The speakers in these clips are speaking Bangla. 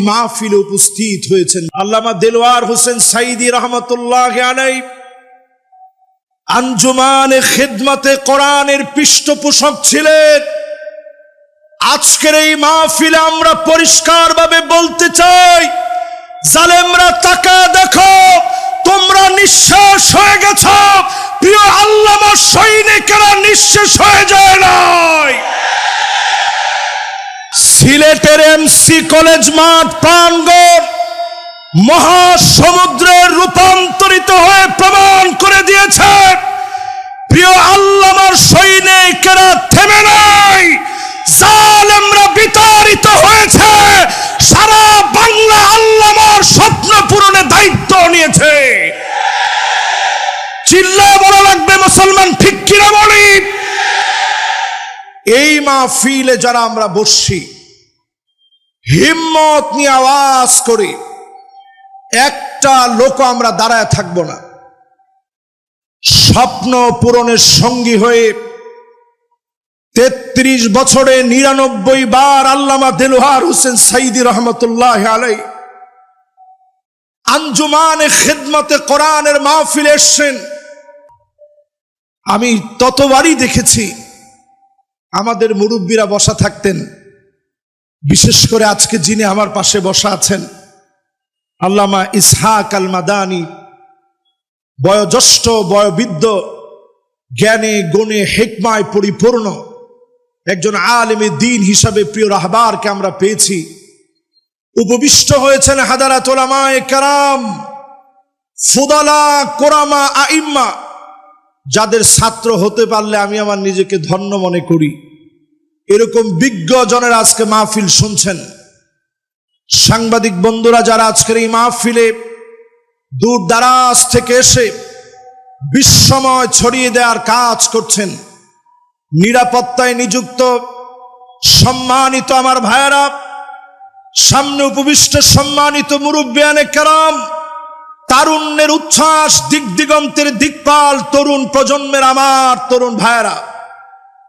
মাহফিলে উপস্থিত হয়েছেন আল্লামা দেলোয়ার হোসেন সাইদি রহমতুল্লাহ আলাইহি আঞ্জুমানে খিদমতে কোরআনের পৃষ্ঠপোষক ছিলেন। আজকের এই মাহফিলে আমরা পরিষ্কারভাবে বলতে চাই, জালেমরা তাকা দেখো, তোমরা নিঃশেষ হয়ে গেছো। প্রিয় আল্লামা সৈনিকেরা নিঃশেষ হয়ে যায় নাই। সিলেটের এমসি কলেজ মাঠ প্রাঙ্গণ মহাসমুদ্রে রূপান্তরিত হয়ে প্রমাণ করে দিয়েছে, প্রিয় আল্লামার সৈনিকেরা থেমে নাই। জালেমরা বিতাড়িত হয়েছে, সারা বাংলা আল্লামার স্বপ্ন পূরণে দায়িত্ব নিয়েছে। চিল্লায় বলা লাগবে মুসলমান, ঠিক কিনা বলি? এই মাহফিলে যারা আমরা বসছি, হিম্মত নিয়ে আওয়াজ করি, একটা লোক আমরা দাঁড়ায় থাকব না। স্বপ্ন পূরণের সঙ্গী হয়ে 33 বছরে 99 বার আল্লামা দেলোয়ার হোসেন সাইদি রহমতুল্লাহ আলাইহি আঞ্জুমানে খিদমতে কোরআনের মাহফিলে এসেছেন। আমি ততবারই দেখেছি আমাদের মুরব্বীরা বসা থাকতেন, বিশেষ করে আজকে যিনি আমার পাশে বসা আছেন আল্লামা ইসহাক আল মাদানী, বয়োজ্যেষ্ঠ বয়োবৃদ্ধ, জ্ঞানে গুণে হিকমায় পরিপূর্ণ একজন আলেমে দ্বীন হিসাবে প্রিয় রাহবারকে আমরা পেয়েছি। উপবিষ্ট হয়েছেন হাদারাত উলামায়ে কেরাম, ফুদালা, কোরামা, আইম্মা, যাদের ছাত্র হতে পারলে আমি আমার নিজেকে ধন্য মনে করি। এরকম বিজ্ঞ জনের আজকে মাহফিল শুনছেন। সাংবাদিক বন্ধুরা যারা আজকের এই মাহফিলে দূর দারাজ থেকে এসে বিস্ময় ছড়িয়ে দেওয়ার কাজ করছেন, নিরাপত্তায় নিযুক্ত সম্মানিত আমার ভাইয়েরা, সামনে উপবিষ্ট সম্মানিত মুরব্বিয়ানে কেরাম, তারুণ্যের উচ্ছ্বাস, দিক দিগন্তের দিকপাল তরুণ প্রজন্মের আমার তরুণ ভাইয়েরা,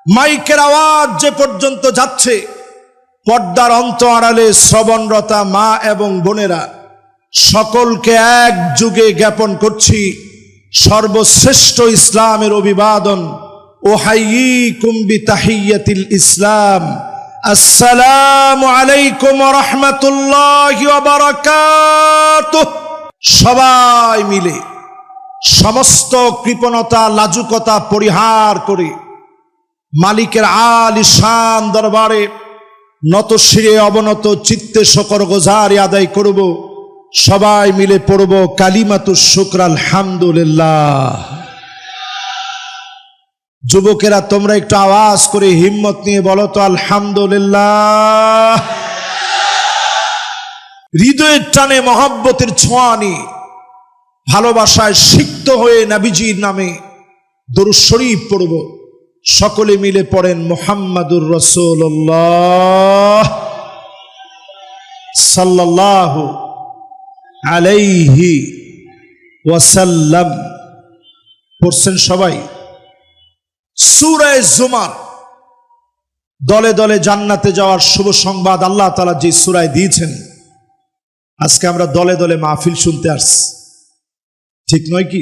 মাইকের আওয়াজ যে পর্যন্ত যাচ্ছে, পর্দার অন্তরালে শ্রবণরতা মা এবং বোনেরা, সকলকে এক যুগে জ্ঞাপন করছি সর্বশ্রেষ্ঠ ইসলামের অভিবাদন, ওহাইয়িকুম বিতাহিয়াতিল ইসলাম, আসসালামু আলাইকুম ওয়া রাহমাতুল্লাহি ওয়া বারাকাতুহু। সবাই মিলে সমস্ত কৃপণতা লাজুকতা পরিহার করে মালিকের আলিশান দরবারে নতশিরে অবনত চিত্তে শকর গুজারি আদায় করব। সবাই মিলে পড়ব কালিমাতুশ শুকর আলহামদুলিল্লাহ। যুবকেরা তোমরা একটু আওয়াজ করে হিম্মত নিয়ে বলো তো আলহামদুলিল্লাহ। হৃদয়ের টানে মহব্বতের ছোঁয়া নিয়ে ভালোবাসায় সিক্ত হয়ে নবীজির নামে দরুদ শরীফ পড়ব। সকলে মিলে পড়েন মুহাম্মাদুর রাসূলুল্লাহ সাল্লাল্লাহু আলাইহি ওয়াসাল্লাম। পড়ছেন সবাই? সূরা জুমার দলে দলে জান্নাতে যাওয়ার শুভ সংবাদ আল্লাহ তাআলা যে সূরায় দিয়েছেন, আজকে আমরা দলে দলে মাহফিল শুনতে আসছি, ঠিক নয় কি?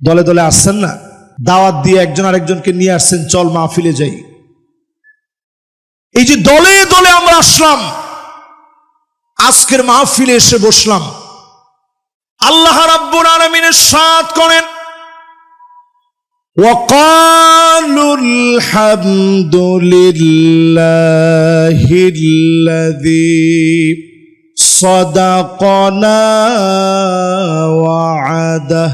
দলে দলে আসছেন না? দাওয়াত দিয়ে একজন আরেকজনকে নিয়ে আসছেন, চল মাহফিলে যাই। এই যে দলে দলে আমরা আসলাম, আজকের মাহফিলে এসে বসলাম, আল্লাহ রাব্বুল আলামিন ইরশাদ করেন, وقالوا الحمد لله الذي صدقنا وعده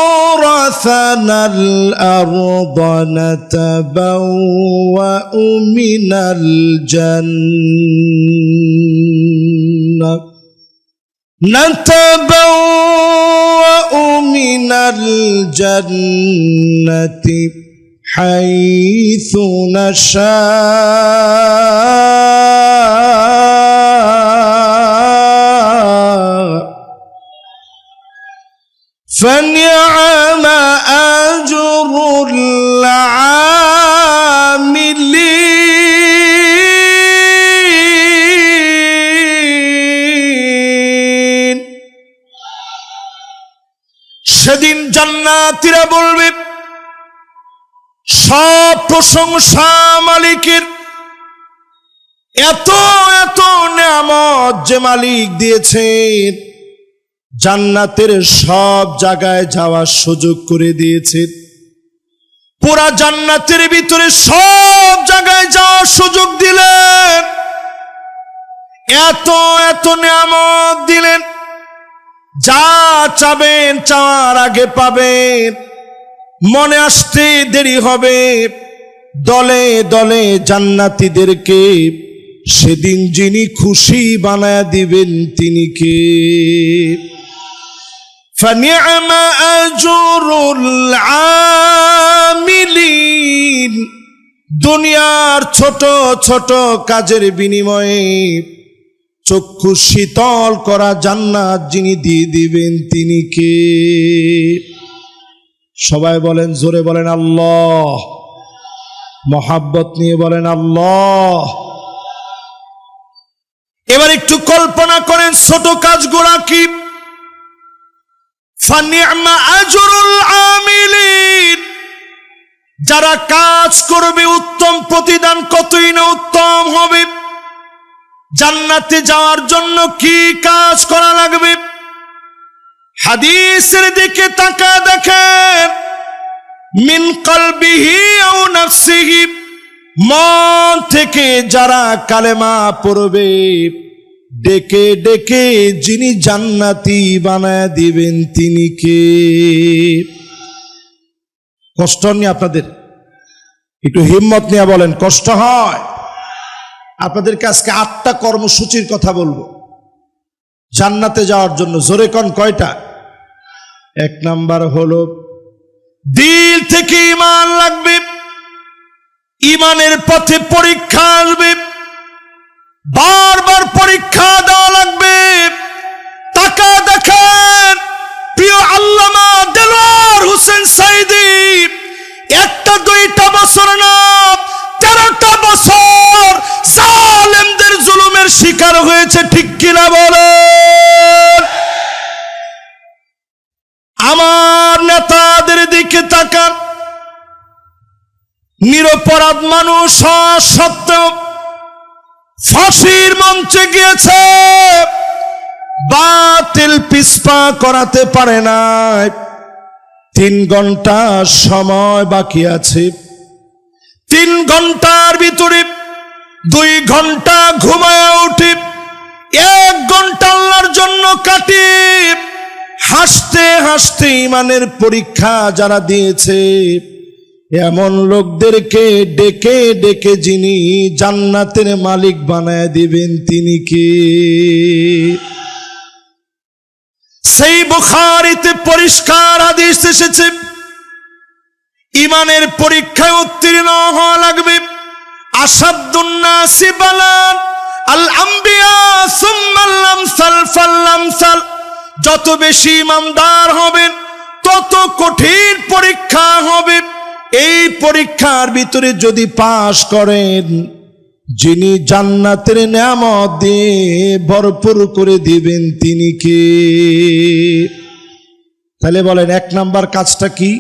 وأورثنا الأرض نتبوأ من الجنة حيث نشاء فنعم أجر العاملين সেদিন জান্নাতীরা বলবে, সব প্রশংসা মালিকের, এত এত নিয়ামত যে মালিক দিয়েছেন, জান্নাতের সব জায়গায় যাওয়ার সুযোগ করে দিয়েছেন, পুরা জান্নাতের ভিতরে সব জায়গায় যাওয়ার সুযোগ দিলেন, এত এত নিয়ামত দিলেন, যা চাবেন চাওয়ার আগে পাবেন, মনে আসতে দেরি হবে। দলে দলে জান্নাতীদেরকে সেদিন যিনি খুশি বানায়া দিবেন তিনি কে? فَنِعْمَ أَجْرُ الْعَامِلِينَ। দুনিয়ার ছোট ছোট কাজের বিনিময়ে চক্ষু শীতল করা জান্নাত যিনি দিয়ে দিবেন তিনি কে? সবাই বলেন, জোরে বলেন আল্লাহ, মহাব্বত নিয়ে বলেন আল্লাহ। এবার একটু কল্পনা করেন ছোট কাজগুলা কি। ফানি'মা আজরুল আমিলিন, যারা কাজ করবে উত্তম প্রতিদান কতই না উত্তম হবে। জান্নাতে যাওয়ার জন্য কি কাজ করা লাগবে? হাদিসের দিকে তাকায় দেখেন, মিন কলবিহি আও নাফসিহি, মন থেকে যারা কালেমা পড়বে, ডেকে ডেকে যিনি জান্নাতি বানায় দিবেন তিনি কে? কষ্ট নিয়ে আপনাদের একটু হিম্মত নিয়ে বলেন, কষ্ট হয়? আপনাদেরকে আজকে 8টা কর্মসূচির কথা বলবো জান্নাতে যাওয়ার জন্য। জোরে কোন কয়টা? 1 নাম্বার হলো দিল থেকে ঈমান লাগবে, ঈমানের পথে পরীক্ষা আসবে, বারবার পরীক্ষা দেওয়া লাগবে। তাকা দেখেন প্রিয় আল্লামা দেলোয়ার হোসেন সাঈদী 1-2 বছর না 13টা বছর জালেমদের জুলুমের শিকার হয়েছে, ঠিক কিনা বলেন? আমার নেতাদের দিকে তাকান, নিরপরাধ মানুষ হওয়া সত্ত্বেও ফাঁসির মঞ্চে গিয়েছে, বাতিল পিছপা করাতে পারে না। 3 ঘন্টা সময় বাকি আছে, 3 ঘন্টার ভিতরে 2 ঘন্টা ঘুমায় উঠি, 1 ঘন্টা আল্লাহর জন্য কাটি। হাসতে হাসতে ঈমানের পরীক্ষা যারা দিয়েছে, এমন লোকদেরকে ডেকে ডেকে যিনি জান্নাতের মালিক বানায় দিবেন তিনি কে? সেই বুখারীতে পরিষ্কার হাদিস এসেছে, ঈমানের পরীক্ষায় উত্তীর্ণ হওয়া লাগবে। আসাদুন নাসি বালান আল আম্বিয়া সুম্মাল আমসাল ফালামসাল, যত বেশি ঈমানদার হবেন তত কঠিন পরীক্ষা হবে। এই পরীক্ষার ভিতরে যদি পাশ করেন, যিনি জান্নাতের নিয়ামত দিয়ে ভরপুর করে দিবেন তিনি কে? তাহলে বলেন 1 নাম্বার কাজটা কি?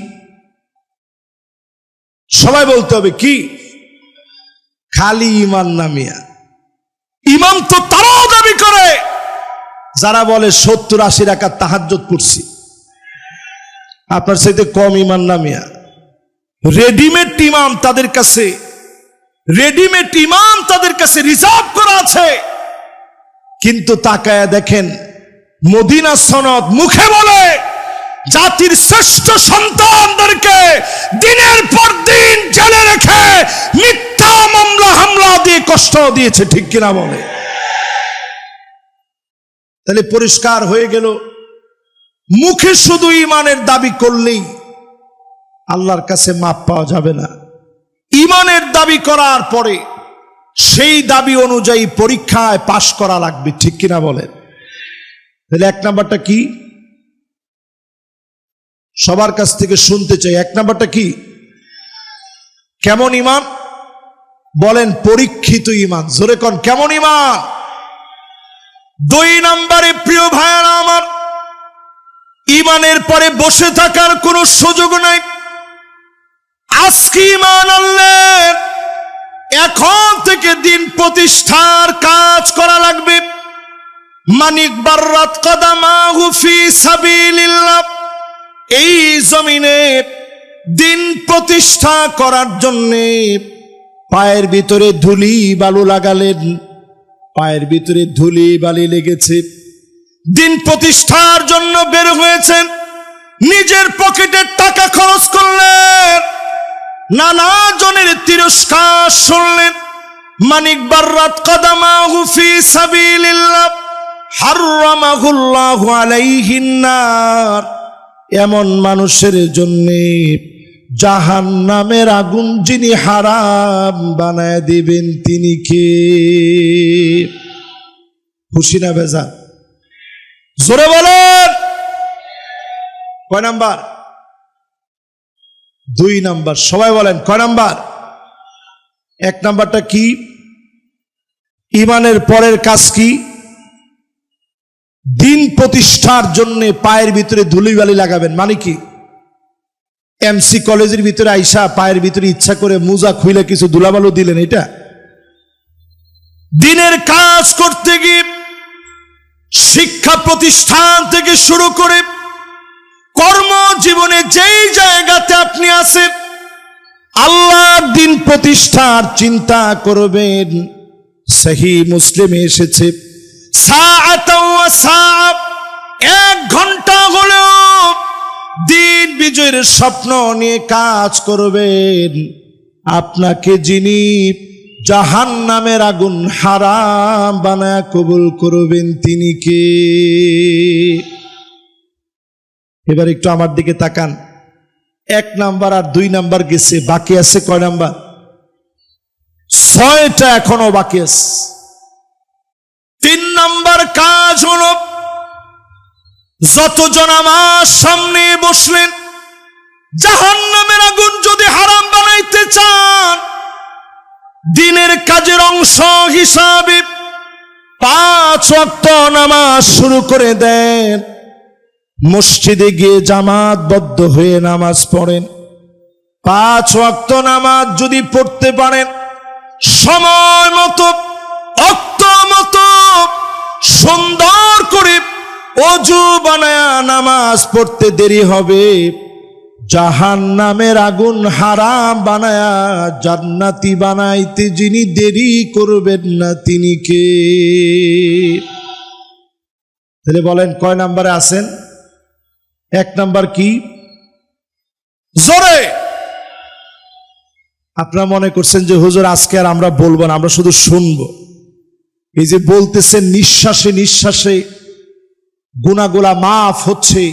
সবাই বলতে হবে কি? খালি ঈমান না মিয়া। ঈমান তো তারাও দাবি করে যারা বলে 70-80 রাকাত তাহাজ্জুদ পড়ছি। আপনার সাথে কম ঈমান না মিয়া। রেডিমেড ইমাম তাদের কাছে, রেডিমেড ইমাম তাদের কাছে রিজার্ভ করা আছে। কিন্তু তাকায় দেখেন, মদিনা সনদ মুখে বলে জাতির শ্রেষ্ঠ সন্তানদেরকে দিনের পর দিন জেলে রেখে মিথ্যা মামলা হামলা দিয়ে কষ্ট দিয়েছে, ঠিক কিনা বলে? তাহলে পরিষ্কার হয়ে গেল, মুখে শুধু ঈমানের দাবি করলেই আল্লাহর কাছে মাপ পাওয়া যাবে না। ঈমানের দাবি করার পরে সেই দাবি অনুযায়ী পরীক্ষায় পাশ করা লাগবে, ঠিক কিনা বলেন? তাহলে 1 নাম্বারটা কি? সবার কাছ থেকে শুনতে চাই, 1 নাম্বারটা কি? কেমন ঈমান বলেন? পরীক্ষিত ঈমান। জোরে কোন কেমন ঈমান? 2 নম্বরে প্রিয় ভাইয়েরা আমার, ঈমানের পরে বসে থাকার কোনো সুযোগ নাই। আজকে ঈমান আনলেন, এখন থেকে দিন প্রতিষ্ঠার কাজ করা লাগবে। মানিক বাররাত কদামাহু ফি সাবিলিল্লাহ, এই জমিনে দিন প্রতিষ্ঠা করার জন্যে পায়ের ভিতরে ধুলি বালু লাগালেন, পায়ের ভিতরে ধুলি বালি লেগেছে, দিন প্রতিষ্ঠার জন্য বের হয়েছেন, নিজের পকেটের টাকা খরচ করলেন, নানা জনের তিরস্কার শুনলেন। মানিক বাররাত কদামাহু ফি সাবিলিল্লাহ হারামাহুল্লাহু আলাইহিন নার, এমন মানুষের জন্য জাহান্নামের আগুন যিনি হারাম বানায় দিবেন তিনি কে? খুশি না বেজার? জোরে বলেন। কয় নাম্বার? 2 নাম্বার। সবাই বলেন কয় নাম্বার? 1 নাম্বারটা কি? ঈমানের পরের কাজ কি? দিন প্রতিষ্ঠার জন্য পায়ের ভিতরে ধুলিবালি লাগাবেন। মানে কি? এমসি কলেজের ভিতরে আইসা পায়ের ভিতরে ইচ্ছা করে মুজা খুইলে কিছু ধুলাবালু দিলেন, এটা দিনের কাজ করতে গিয়ে শিক্ষা প্রতিষ্ঠান থেকে শুরু করে কর্মজীবনে যেই জায়গাতে আপনি আছেন, আল্লাহর দিন প্রতিষ্ঠার চিন্তা করবেন। সহিহ মুসলিমে এসেছে, সাআতাও ওয়া সাআ, 1 ঘন্টা হলেও দিন বিজয়ের স্বপ্ন নিয়ে কাজ করবেন। আপনাকে যিনি জাহান্নামের আগুন হারাম বানায় কবুল করবেন তিনি কে? এবার একটু আমার দিকে তাকান। 1 নাম্বার আর 2 নাম্বার গেছে, বাকি আছে কয় নাম্বার? 6টা এখনো বাকি আছে। 3 নাম্বার কাজ হলো, যতজন আমার সামনে বসলেন, জাহান্নামের আগুন যদি হারাম বানাইতে চান, দিনের কাজের অংশ হিসাবে 5 ওয়াক্ত নামাজ শুরু করে দেন। মসজিদে গিয়ে জামাতবদ্ধ হয়ে নামাজ পড়েন। 5 ওয়াক্ত নামাজ যদি পড়তে পারেন, সময় মতো ওয়াক্ত মতো সুন্দর করে ওযু বানায়া নামাজ পড়তে দেরি হবে, জাহান্নামের আগুন হারাম বানায়া জান্নাতি বানাইতে যিনি দেরি করবেন না তিনি কে? তাহলে বলেন কয় নাম্বারে আছেন? 1 নাম্বার কি? জোরে। আপনারা মনে করছেন যে হুজুর আজকে আর আমরা বলবো না, আমরা শুধু শুনবো। এই যে বলতেছেন, নিঃশ্বাসে নিঃশ্বাসে গুনাহগুলা মাফ হচ্ছে।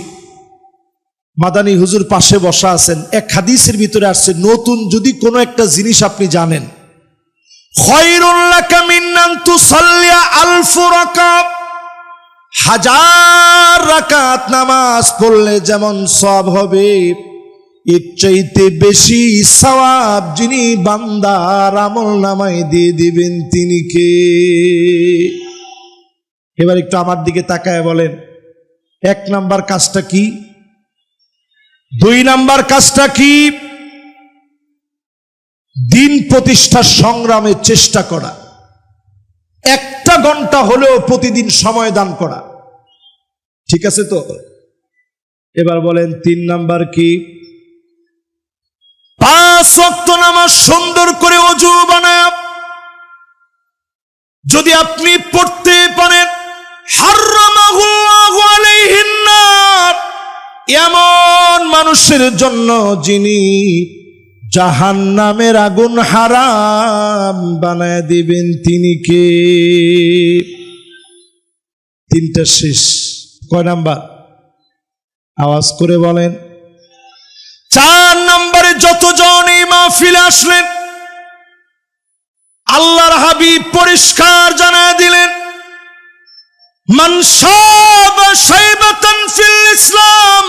মাদানী হুজুর পাশে বসা আছেন, এক হাদিসের ভিতরে আসছে, নতুন যদি কোনো একটা জিনিস আপনি জানেন, খায়রুল লাকা মিন আন তুসাল্লিয়া আলফ রাকাত, 1000 রাকাত নামাজ পড়লে যেমন সওয়াব হবে, এর চাইতে বেশি সওয়াব যিনি বান্দার আমলনামায় দিয়ে দিবেন তিনি কে? এবার একটু আমার দিকে তাকায় বলেন, 1 নাম্বার কাজটা কি? 2 নাম্বার কাজটা কি? দিন প্রতিষ্ঠার সংগ্রামে চেষ্টা করা, 1টা ঘন্টা হলেও প্রতিদিন সময় দান করা। ঠিক আছে তো? এবার বলেন 3 নাম্বার কি? 5 ওয়াক্ত নামাজ সুন্দর করে ওযু বানায়া যদি আপনি পড়তে পারেন, হারামাহুল্লাহু আলাইহিন নার, এমন মানুষের জন্য যিনি জাহান্নামের আগুন হারাম বানায় দিবেন তিনি কে? 3টা শেষ। কয় নাম্বার? আওয়াজ করে বলেন। 4 নম্বরে যতজন এই মাহফিলে আসলেন, আল্লাহর হাবিব পরিষ্কার জানায় দিলেন, মান শাবা শাইবাতান ফিল ইসলাম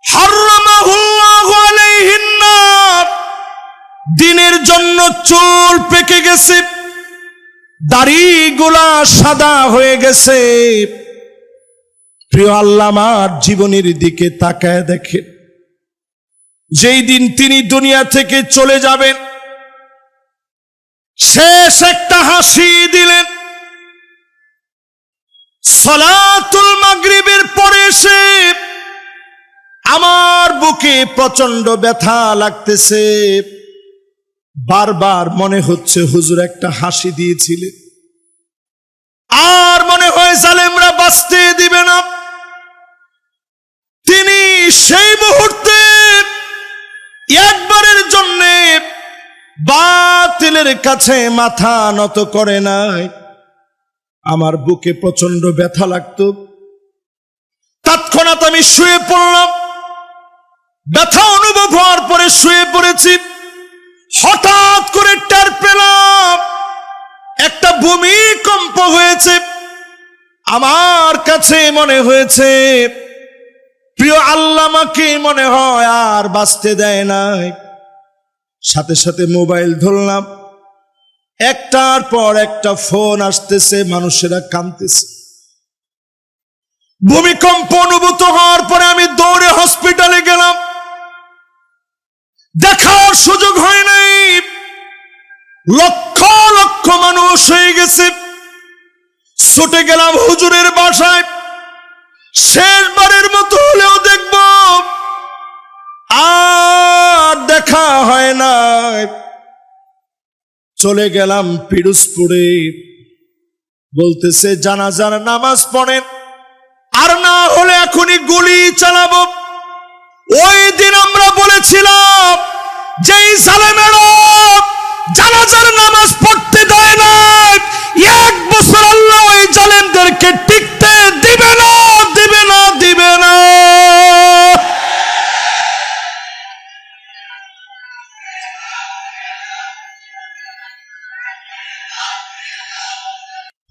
হারামাহুল্লাহু আলাইহিন নার। দিনের জন্য চুল পেকে গেছে, দাড়িগুলা সাদা হয়ে গেছে, প্রিয় আল্লামার জীবনের দিকে তাকায় দেখেন, যেই দিন তিনি দুনিয়া থেকে চলে যাবেন, শেষ একটা হাসি দিলেন। সালাতুল মাগরিবের পরে এসে আমার বুকে প্রচন্ড ব্যথা লাগতেছে। বারবার মনে হচ্ছে হুজুর একটা হাসি দিয়েছিলেন, আর মনে হয় জালেমরা বাঁচতে দিবে না। তিনি সেই মুহূর্তে একবারের জন্য বাতিলের কাছে মাথা নত করে নাই। আমার বুকে প্রচন্ড ব্যথা লাগতো, তৎক্ষণাৎ আমি শুয়ে পড়লাম। ব্যথা অনুভব হওয়ার পরে শুয়ে পড়েছি। হঠাৎ করে টের পেলাম একটা ভূমিকম্প হয়েছে। আমার কাছে মনে হয়েছে প্রিয় আল্লামাকে মনে হয় আর বাঁচতে দেয় নাই। সাথে সাথে মোবাইল ধরলাম, একটার পর একটা ফোন আসতেছে, মানুষেরা কাঁদতেছে। ভূমিকম্প অনুভূত হওয়ার পরে আমি দৌড়ে হসপিটালে গেলাম। দেখার সুযোগ হয় নাই, লক্ষ লক্ষ মানুষ হয়ে গেছে। ছুটে গেলাম হুজুরের বাসায়, শেষবারের মতো হলেও দেখব, আর দেখা হয় না। চলে গেলাম পিরোজপুরে, বলতেছে জানাজার নামাজ পড়েন, আর না হলে এখনই গুলি চালাবো। ওই দিন আমরা বলেছিলাম যে জালেমেরা জানাজার নামাজ পড়তে দেয় না, 1 বছর আল্লাহ ওই জালেমদেরকে টিকতে দিবে না, দিবে না, দিবে না।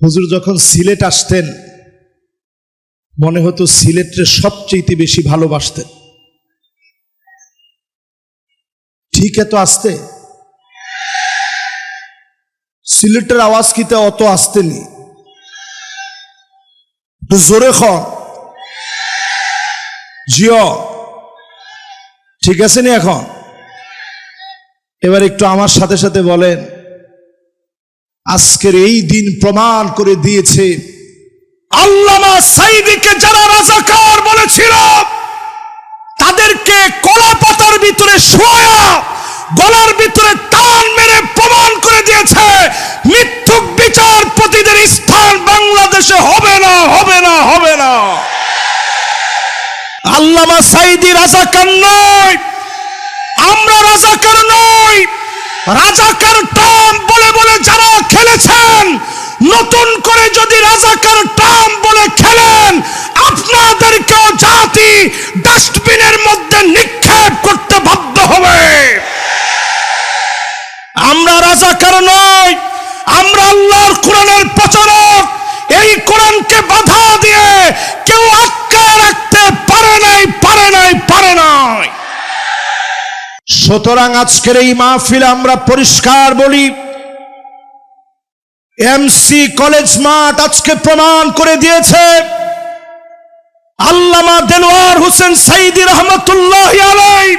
হুজুর যখন সিলেট আসতেন, মনে হতো সিলেটের সবচেয়ে বেশি ভালোবাসতেন। ঠিক এত আসতে সিলেটের আওয়াজ কিতে অত আসতেনি, জোরে খ জিও, ঠিক আছে নি? এখন এবার একটু আমার সাথে সাথে বলেন, আজকের এই দিন প্রমাণ করে দিয়েছে আল্লামা সাঈদীকে যারা রাজাকার বলেছিল, তাদেরকে কলা পাতার ভিতরে শোয়া গলার ভিতরে টান মেরে প্রমাণ করে দিয়েছে মিথ্যুক বিচারপতিদের স্থান বাংলাদেশে হবে না, হবে না, হবে না। আল্লামা সাঈদী রাজাকার নয়, আমরা রাজাকার নই। রাজাকার টার্ম বলে বলে যারা খেলেছেন, নতুন করে যদি রাজাকার টার্ম বলে খেলেন, আপনাদেরকেও জাতি ডাস্টবিনের মধ্যে নিক্ষেপ করতে বাধ্য হবে। আমরা রাজাকার নই, আমরা আল্লাহর কোরআনের প্রচারক। এই কোরআনকে বাধা দিয়ে কেউ আটকায় রাখতে পারে নাই, পারে নাই, পারে নাই। সুতরাং আজকের এই মাহফিলে আমরা পরিষ্কার বলি, এমসি কলেজ মাঠ আজকে প্রমাণ করে দিয়েছে আল্লামা দেলোয়ার হোসেন সাঈদী রহমতুল্লাহি আলাইহি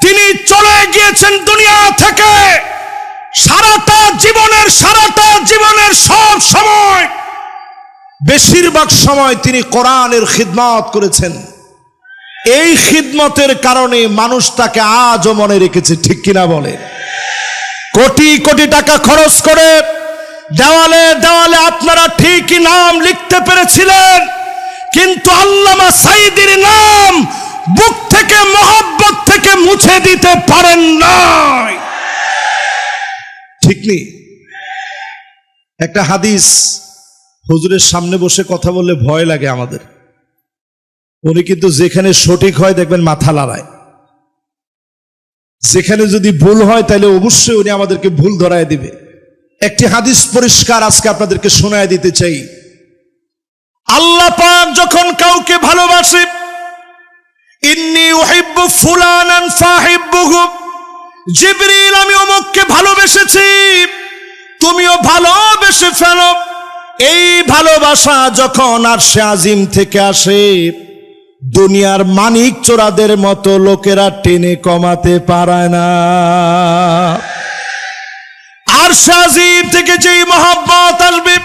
তিনি চলে গিয়েছেন দুনিয়া থেকে। সারাটা জীবনের সব সময়, বেশিরভাগ সময় তিনি কোরআনের খিদমত করেছেন। এই খিদমতের কারণে মানুষ তাকে আজও মনে রেখেছে, ঠিক কিনা বলে? কোটি কোটি টাকা খরচ করে দেওয়ালে দেওয়ালে আপনারা ঠিকই নাম লিখতে পেরেছিলেন, কিন্তু আল্লামা সাঈদীর নাম বুক থেকে, মহব্বত থেকে মুছে দিতে পারেন নাই, ঠিক নেই? একটা হাদিস, হুজুরের সামনে বসে কথা বললে ভয় লাগে আমাদের। উনি কিন্তু যেখানে সঠিক হয় দেখবেন মাথা লড়ায়, যেখানে যদি ভুল হয় তাহলে অবশ্যই উনি আমাদেরকে ভুল ধরায় দিবে। একটি হাদিস পরিষ্কার আজকে আপনাদেরকে শোনায় দিতে চাই। আল্লাহ পাক যখন কাউকে ভালোবাসে, ইন্নী উহিব্বু ফুলানান ফাহিব্বুহু, জিবরিল আমি অমুককে ভালোবেসেছি, তুমিও ভালোবেসে ফেলো। এই ভালোবাসা যখন আরশে আজিম থেকে আসে, দুনিয়ার মানিক চোরাদের মতো লোকেরা টেনে কমাতে পারে না। আরশে আজিম থেকে যেই মহব্বত আসবে,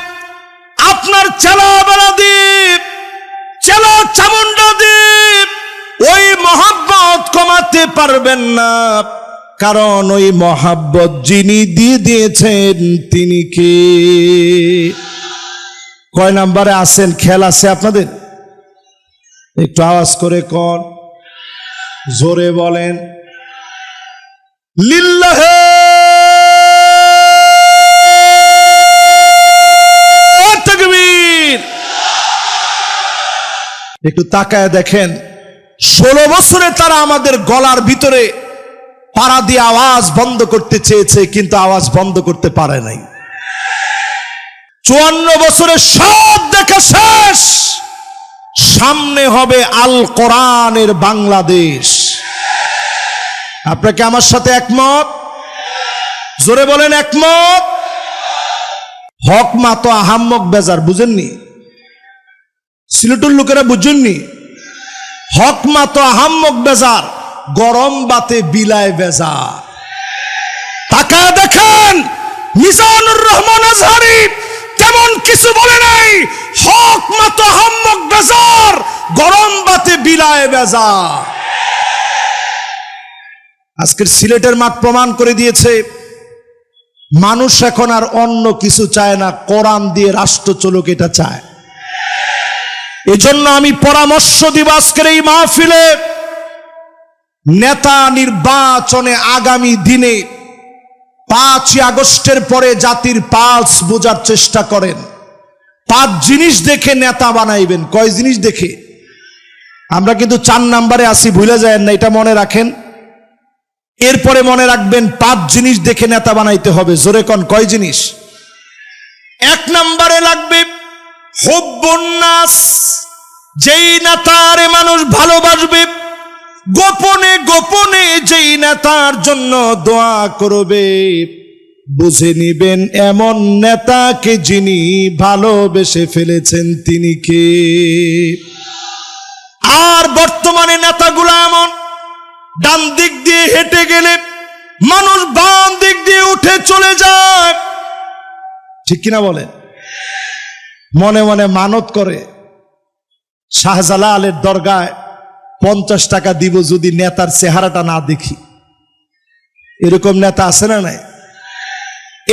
আপনার চেলাবেলা দ্বীপ, চেলা চামুন্ডা দ্বীপ, ওই মহব্বত কমাতে পারবেন না। কারণ ওই মহব্বত যিনি দিয়ে দিয়েছেন তিনি কে? কয় নাম্বারে আছেন খেয়াল আছে আপনাদের? একটু আওয়াজ করে কোন, জোরে বলেন লিল্লাহে তাকবীর। একটু তাকায় দেখেন, 16 বছরে তারা আমাদের গলার ভিতরে পাড়া দিয়ে আওয়াজ বন্ধ করতে চেয়েছে, কিন্তু আওয়াজ বন্ধ করতে পারে নাই। 54 বছরে সব দেখা শেষ, সামনে হবে আল কোরআনের বাংলাদেশ। আপনাকে আমার সাথে একমত? জোরে বলেন একমত। হক মা তো আহাম্মক বেজার, বুঝেননি? সিলেটের লোকেরা বুঝেননি? হক মা তো আহাম্মক বেজার, গরম বাতে বিলায় বেজার। তাকায় দেখেন মিজানুর রহমান আজহারি তেমন কিছু বলে নাই। হক মা তো আহাম্মক বেজার, গরম বাতে বিলায় বেজার। আজকের সিলেটের মাঠ প্রমাণ করে দিয়েছে, মানুষ এখন আর অন্য কিছু চায় না, কোরআন দিয়ে রাষ্ট্র চলুক এটা চায়। এজন্য আমি পরামর্শ দিব আজকের এই মাহফিলে, নেতা নির্বাচনে আগামী দিনে 5 আগস্টের পরে জাতির পালস বোঝার চেষ্টা করেন। 5 জিনিস দেখে নেতা বানাইবেন। কয় জিনিস দেখে? আমরা কিন্তু 4 নাম্বারে আসি, ভুলে যায় না, এটা মনে রাখেন। এরপরে মনে রাখবেন 5 জিনিস দেখে নেতা বানাইতে হবে। জোরে কোন, কয় জিনিস? 1 নাম্বারে লাগবে হুব্বুন নাস, যেই নেতারে মানুষ ভালোবাসবে, গোপনে গোপনে যেই নেতার জন্য দোয়া করবে, বুঝে নিবেন এমন নেতাকে যিনি ভালোবেসে ফেলেছেন তিনি কে। আর বর্তমানে নেতাগুলো এমন, ডান দিক দিয়ে হেঁটে গেলে মানুষ বাম দিক দিয়ে উঠে চলে যায়, ঠিক কিনা বলেন? মনে মনে মানত করে, শাহজালালের দরগায় 50 টাকা দিব যদি নেতার চেহারাটা না দেখি। এরকম নেতা আছে না নাই?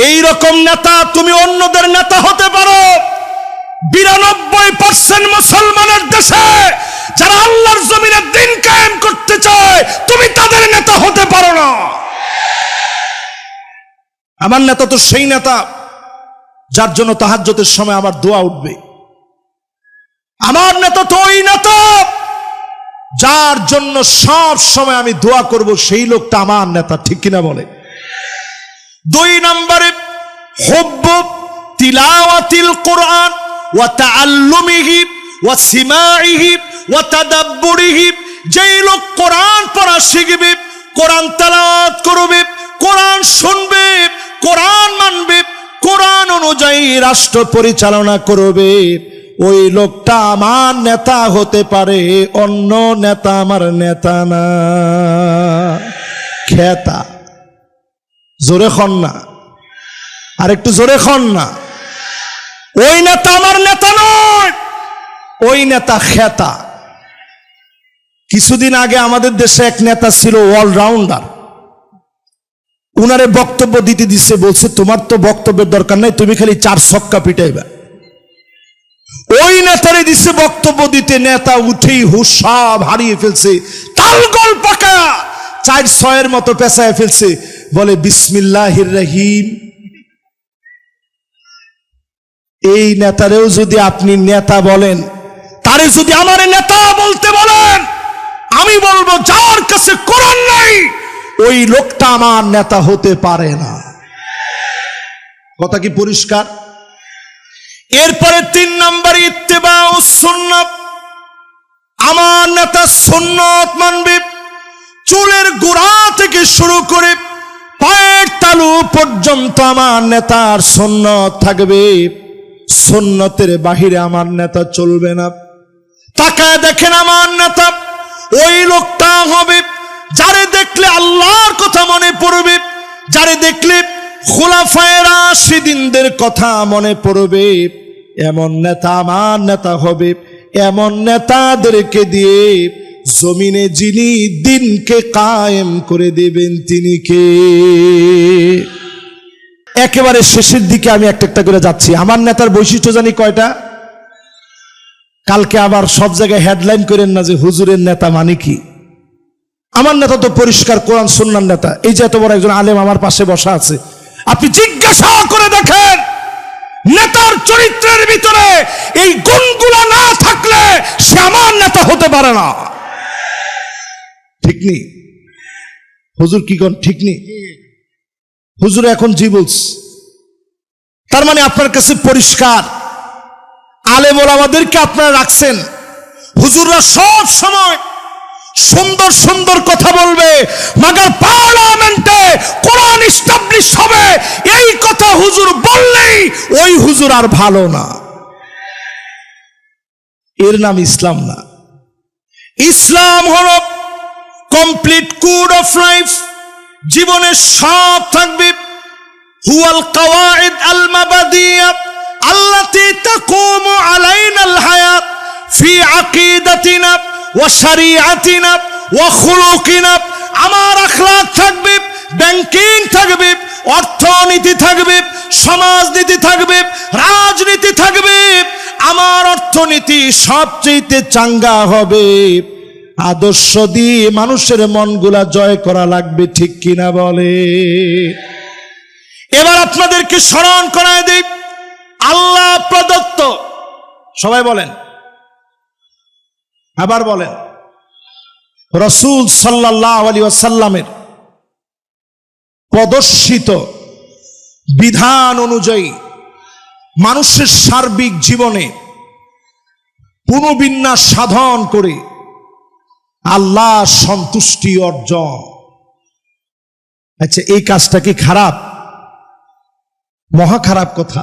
এই রকম নেতা তুমি অন্যদের নেতা হতে পারো। 92% মুসলমানের দেশে যারা আল্লাহর জমিনে দিন কায়েম করতে চায়, তুমি তাদের নেতা হতে পারো না। আমার নেতা তো সেই নেতা যার জন্য তাহাজ্জুদের সময় আমার দোয়া উঠবে। আমার নেতা তো ওই নেতা যার জন্য সব সময় আমি দোয়া করব, সেই লোকটা আমার নেতা, ঠিক কিনা বলে? 2 নম্বরে হুব্বু তিলাওয়াতিল কোরআন ওয়া তাআল্লুমিহি ওয়া সিমাইহি ওয়া তাদাব্বুরিহি। যেই লোক কোরআন পড়া শিখবে, কোরআন তেলাওয়াত করবে, কোরআন শুনবে, কোরআন মানবে, কোরআন অনুযায়ী রাষ্ট্র পরিচালনা করবে, ওই লোকটা আমার নেতা হতে পারে। অন্য নেতা আমার নেতা না। খেতা, জোরে খন না, আর একটু জোরে খন না। ওই নেতা আমার নেতা নয়, ওই নেতা খেতা। কিছুদিন আগে আমাদের দেশে এক নেতা ছিল অলরাউন্ডার, উনারে বক্তব্য দিতে দিচ্ছে, বলছে তোমার তো বক্তব্যের দরকার নাই, তুমি খালি 4 ছক্কা পিটাইবা। ওই নেতারে দিচ্ছে বক্তব্য দিতে, নেতা উঠেই হুশ সব হারিয়ে ফেলছে, তালগোল পাকা 4-6 মতো পেঁচায় ফেলছে, বলে বিসমিল্লাহির রহিম। এই নেতারেও যদি আপনি নেতা বলেন, তারে যদি আমার নেতা বলতে বলেন, আমি বলবো যার কাছে কোরআন নাই ওই লোকটা আমার নেতা হতে পারে না। কথা কি পরিষ্কার? এরপরে 3 নম্বরে ইত্তেবাউস সুন্নাত। আমার নেতা সুন্নাত মানবে, চুলের গোড়া থেকে শুরু করে পায়ের তালু পর্যন্ত আমার নেতার সুন্নাত থাকবে। সুন্নতের বাহিরে আমার নেতা চলবে না। তাকায় দেখেন আমার নেতা ওই লোকটা হবে যারে দেখলে আল্লাহর কথা মনে পড়বে, যারে দেখলে খুলাফায়ে রাশিদিনদের কথা মনে পড়বে। এমন নেতা আমার নেতা হবে। এমন নেতাদেরকে দিয়ে জমিনে যিনি দিনকে কায়েম করে দেবেন তিনি কে? একেবারে শেষের দিকে আমি একটা একটা করে যাচ্ছি। আমার নেতার বৈশিষ্ট্য জানি কয়টা? কালকে আবার সব জায়গায় হেডলাইন করেন না যে হুজুরের নেতা মানে কি। আমার নেতা তো পরিষ্কার কোরআন সুন্নাহর নেতা। এই যে এত বড় একজন আলেম আমার পাশে বসা আছে, আপনি জিজ্ঞাসা করে দেখেন নেতার চরিত্রের ভিতরে এই গুণগুলো না থাকলে সে আমার নেতা হতে পারে না। ঠিক নেই হুজুর? কি কোন ঠিক নেই? হুজুর এখন জি বলছে, তার মানে আপনার কাছে পরিষ্কার আলেম ওলামাদেরকে আপনারা রাখছেন। হুজুররা সব সময় সুন্দর সুন্দর কথা বলবে, মাগার পার্লামেন্টে কোরআন এস্টাবলিশ হবে এই কথা হুজুর বললেই ওই হুজুর আর ভালো না। এর নাম ইসলাম না। ইসলাম হলো কমপ্লিট কোড অফ লাইফ। জীবনে সব থাকবে। হুয়াল কাওয়াইদ আল মাবাদিয়া আল্লাতী তাকুমু আলাইনাল হায়াত ফি আকিদাতিনা ওয়া শরিয়াতিনা ওয়া খুলুকিনা। আমার আখলাক থাকবে, ব্যাংকিং থাকবে, অর্থনীতি থাকবে, সমাজনীতি থাকবে, রাজনীতি থাকবে। আমার অর্থনীতি সবচেয়ে চাঙ্গা হবে। আদর্শ দিয়ে মানুষের মনগুলা জয় করা লাগবে, ঠিক কিনা বলে? এবার আপনাদেরকে স্মরণ করায় দেই আল্লাহ প্রদত্ত, সবাই বলেন, আবার বলেন, রাসূল সাল্লাল্লাহু আলাইহি ওয়াসাল্লামের প্রদর্শিত বিধান অনুযায়ী মানুষের সার্বিক জীবনে পুনর্বিন্যাস সাধন করে আল্লাহ সন্তুষ্টি অর্জন। আচ্ছা, এই কাজটা কি খারাপ? মহা খারাপ কথা।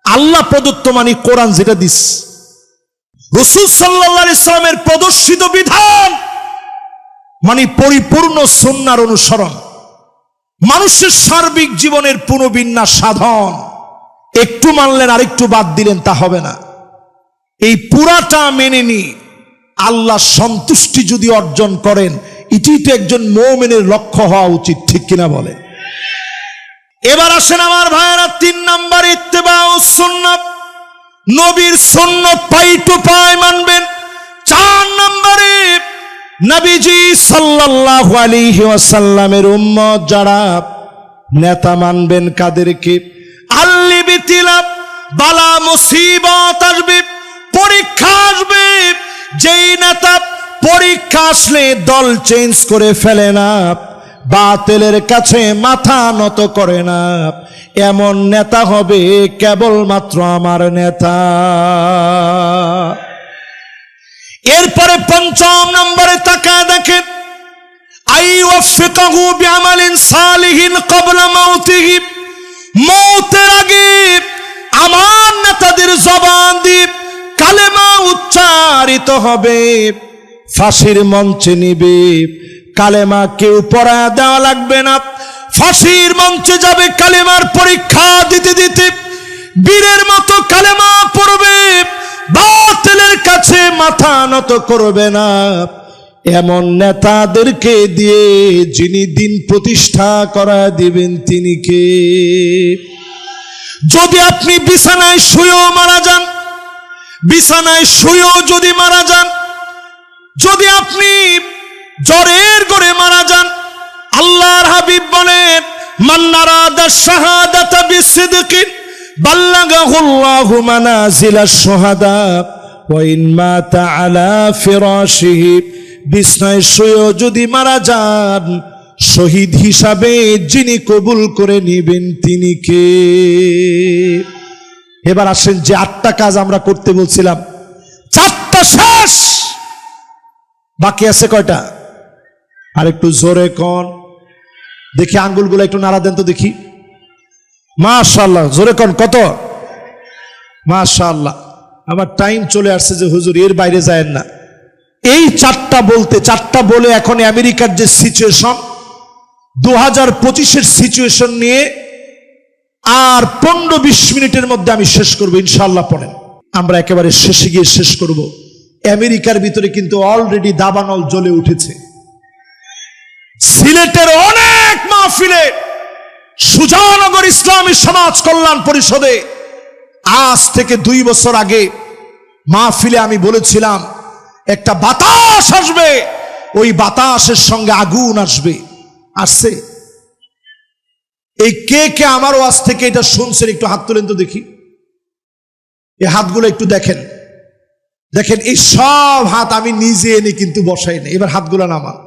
আল্লাহ প্রদত্ত মানে কোরআন যেটা দিস, রাসূল সাল্লাল্লাহু আলাইহি ওয়াসাল্লামের প্রদর্শিত বিধান মানে পরিপূর্ণ সুন্নাহর অনুসরণ, মানুষের সার্বিক জীবনের পুনর্বিন্যাস সাধন। একটু মানলেন আর একটু বাদ দিলেন তা হবে না। এই পুরাটা মেনে নিয়ে আল্লাহ সন্তুষ্টি যদি অর্জন করেন, এটি তো একজন মুমিনের লক্ষ্য হওয়া উচিত, ঠিক কিনা বলে? এবার আসেন আমার ভাইয়েরা, 3 নাম্বার ইত্তেবাউস সুন্নাত, নবীর সুন্নাত পাই টু পাই মানবেন। 4 নম্বরে নবীজি সাল্লাল্লাহু আলাইহি ওয়াসাল্লামের উম্মত যারা নেতা মানবেন কাদেরকে? আল্লিবিতিলা, বালা মুসিবত আসবে, পরীক্ষা আসবে। যেই নেতা পরীক্ষা আসলে দল চেঞ্জ করে ফেলে না, বাতিলের কাছে মাথা নত করে না, এমন নেতা হবে কেবলমাত্র আমার নেতা। এরপরে 5 নম্বরে তাকায় দেখেন, আইওয়াফিকাহু বিআমালিন সালিহিন ক্বাবলা মাউতিহি, মওতের আগে আমার নেতাদের জবান দিয়ে কালেমা উচ্চারিত হবে, ফাঁসির মঞ্চে নিবে। কালেমা কেউ পড়ায় দেওয়া লাগবে না, ফাঁসির মঞ্চে যাবে কালেমার পরীক্ষা দিতে দিতে বীরের মতো কালেমা পড়বে, বাতিলের কাছে মাথা নত করবে না। এমন নেতাদেরকে দিয়ে যিনি দিন প্রতিষ্ঠা করা দিবেন তিনি কে? যদি আপনি বিছানায় শুয়েও মারা যান, বিছানায় শুয়েও যদি মারা যান, যদি আপনি জ্বরের ঘরে মারা যান, আল্লাহর হাবিব বলেন, মান নারাদা শাহাদাতা বিসিদকিন বাল্লাগাহুল্লাহু মানাজিলাশ শুহাদা ওয়া ইন মাতা আলা ফিরাশিহি, বিছানায় শুয়েও যদি মারা যান, শহীদ হিসাবে যিনি কবুল করে নেবেন তিনি কে? এবার আসেন, যে 8টা কাজ আমরা করতে বলছিলাম 4টা শেষ, বাকি আছে কয়টা? আর একটু জোরে কোন দেখি, আঙ্গুলগুলো একটু নাড়া দেন তো দেখি। মাশাআল্লাহ, জোরে কোন কত? মাশাআল্লাহ, আমার টাইম চলে আসছে যে হুজুর এর বাইরে যায়েন না। এই চারটা বলে এখন আমেরিকার যে সিচুয়েশন, 2025-এর সিচুয়েশন নিয়ে আর 15-20 মিনিটের মধ্যে আমি শেষ করবো ইনশাআল্লাহ। পড়েন, আমরা একেবারে শেষে গিয়ে শেষ করব। আমেরিকার ভিতরে কিন্তু অলরেডি দাবানল জ্বলে উঠেছে। সিলেটের অনেক মাহফিলে সুজানগর ইসলামী সমাজ কল্যাণ পরিষদে আজ থেকে 2 বছর আগে মাহফিলে আমি বলেছিলাম একটা বাতাস আসবে, ওই বাতাসের সঙ্গে আগুন আসবে। আসছে? এই কে কে আমার ওয়াজ থেকে এটা শুনছেন একটু হাত তোলেন তো দেখি। এই হাতগুলো একটু দেখেন, দেখেন এই সব হাত আমি নিজে এনে কিন্তু বসাই না। এবার হাতগুলো নামান।